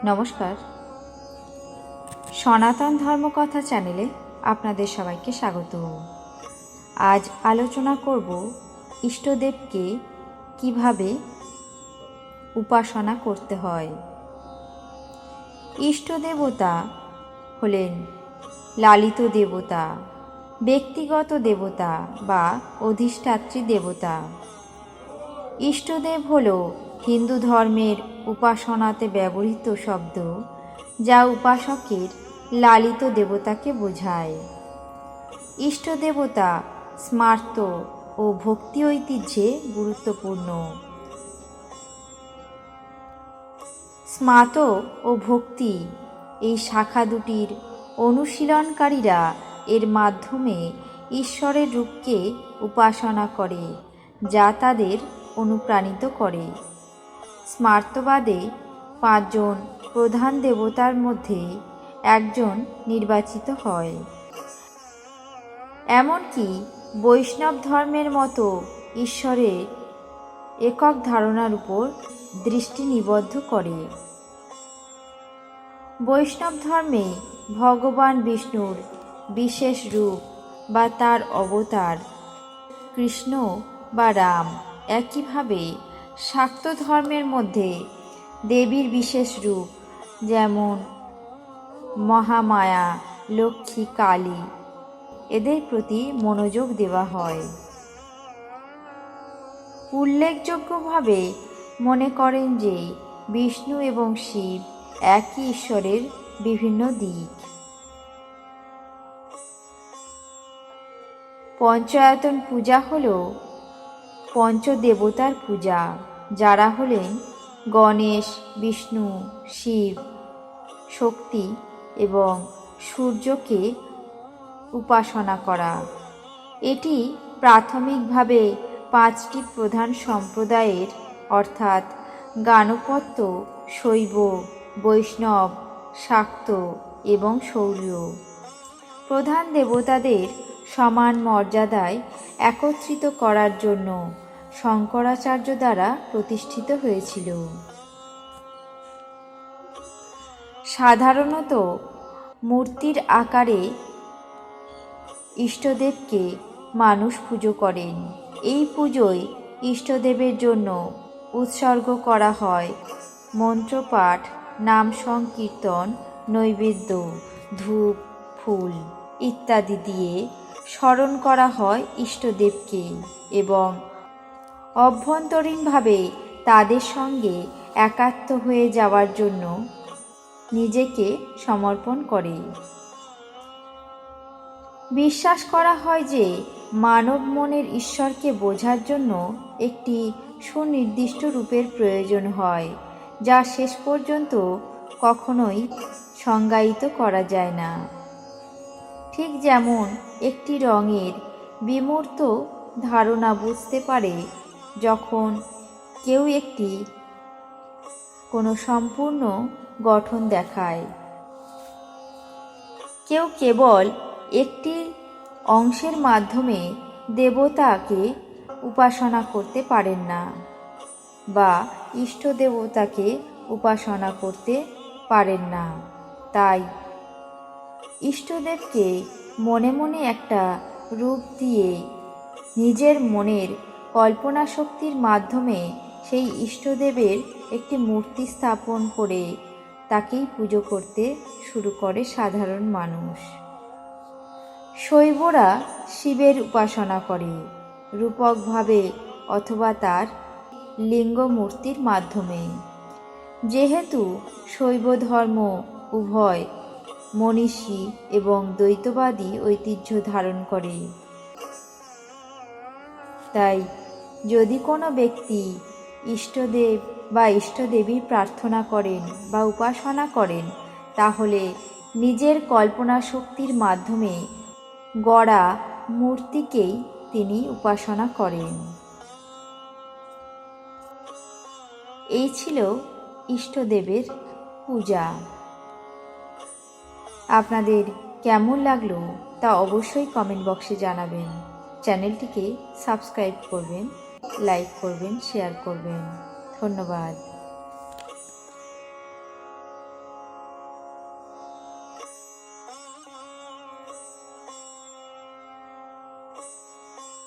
নমস্কার, সনাতন ধর্মকথা চ্যানেলে আপনাদের সবাইকে স্বাগত। আজ আলোচনা করব ইষ্টদেবকে কিভাবে উপাসনা করতে হয়। ইষ্টদেবতা হলেন লালিত দেবতা, ব্যক্তিগত দেবতা বা অধিষ্ঠাত্রী দেবতা। ইষ্টদেব হল হিন্দু ধর্মের উপাসনাতে ব্যবহৃত শব্দ, যা উপাসকের লালিত দেবতাকে বোঝায়। ইষ্টদেবতা স্মার্ত ও ভক্তি ঐতিহ্যে গুরুত্বপূর্ণ। স্মার্ত ও ভক্তি এই শাখা দুটির অনুশীলনকারীরা এর মাধ্যমে ঈশ্বরের রূপকে উপাসনা করে, যা তাদের অনুপ্রাণিত করে। স্মার্তবাদে 5 জন প্রধান দেবতার মধ্যে একজন নির্বাচিত হয়। এমনকি বৈষ্ণব ধর্মের মতো ঈশ্বরের একক ধারণার উপর দৃষ্টি নিবদ্ধ করে। বৈষ্ণব ধর্মে ভগবান বিষ্ণুর বিশেষ রূপ বা তার অবতার কৃষ্ণ বা রাম, একইভাবে শাক্ত ধর্মের মধ্যে দেবীর বিশেষ রূপ যেমন মহামায়া, লক্ষ্মী, কালী, এদের প্রতি মনোযোগ দেওয়া হয়। উল্লেখযোগ্যভাবে মনে করেন যে বিষ্ণু এবং শিব একই ঈশ্বরের বিভিন্ন দিক। পঞ্চায়তন পূজা হল পঞ্চদেবতার পূজা, যারা হলেন গণেশ, বিষ্ণু, শিব, শক্তি এবং সূর্যকে উপাসনা করা। এটি প্রাথমিকভাবে 5টি প্রধান সম্প্রদায়ের অর্থাৎ গাণপত্য, শৈব, বৈষ্ণব, শাক্ত এবং সৌরীয় প্রধান দেবতাদের সমান মর্যাদায় একত্রিত করার জন্য শঙ্করাচার্য দ্বারা প্রতিষ্ঠিত হয়েছিল। সাধারণত মূর্তির আকারে ইষ্টদেবকে মানুষ পুজো করেন। এই পুজোয় ইষ্টদেবের জন্য উৎসর্গ করা হয় মন্ত্রপাঠ, নাম সংকীর্তন, নৈবেদ্য, ধূপ, ফুল ইত্যাদি দিয়ে স্মরণ করা হয় ইষ্টদেবকে এবং অভ্যন্তরীণভাবে তাদের সঙ্গে একাত্ম হয়ে যাওয়ার জন্য নিজেকে সমর্পণ করে। বিশ্বাস করা হয় যে মানব মনের ঈশ্বরকে বোঝার জন্য একটি সুনির্দিষ্ট রূপের প্রয়োজন হয়, যা শেষ পর্যন্ত কখনোই সংজ্ঞায়িত করা যায় না। ঠিক যেমন একটি রঙের বিমূর্ত ধারণা বুঝতে পারে যখন কেউ কোনো সম্পূর্ণ গঠন দেখায়। কেউ কেবল একটি অংশের মাধ্যমে দেবতাকে উপাসনা করতে পারেন না বা ইষ্ট দেবতাকে উপাসনা করতে পারেন না। তাই ইষ্টদেবকে মনে মনে একটা রূপ দিয়ে নিজের মনের কল্পনা শক্তির মাধ্যমে সেই ইষ্টদেবের একটি মূর্তি স্থাপন করে তাকেই পুজো করতে শুরু করে সাধারণ মানুষ। শৈবরা শিবের উপাসনা করে রূপকভাবে অথবা তার লিঙ্গ মূর্তির মাধ্যমে। যেহেতু শৈব ধর্ম উভয় মনীষী এবং দ্বৈতবাদী ঐতিহ্য ধারণ করে, তাই যদি কোনো ব্যক্তি ইষ্টদেব বা ইষ্টদেবীর প্রার্থনা করেন বা উপাসনা করেন, তাহলে নিজের কল্পনা শক্তির মাধ্যমে গড়া মূর্তিকেই তিনি উপাসনা করেন। এই ছিল ইষ্টদেবের পূজা। আপনাদের কেমন লাগলো তা অবশ্যই কমেন্ট বক্সে জানাবেন। চ্যানেলটিকে সাবস্ক্রাইব করবেন, লাইক করবেন, শেয়ার করবেন। ধন্যবাদ।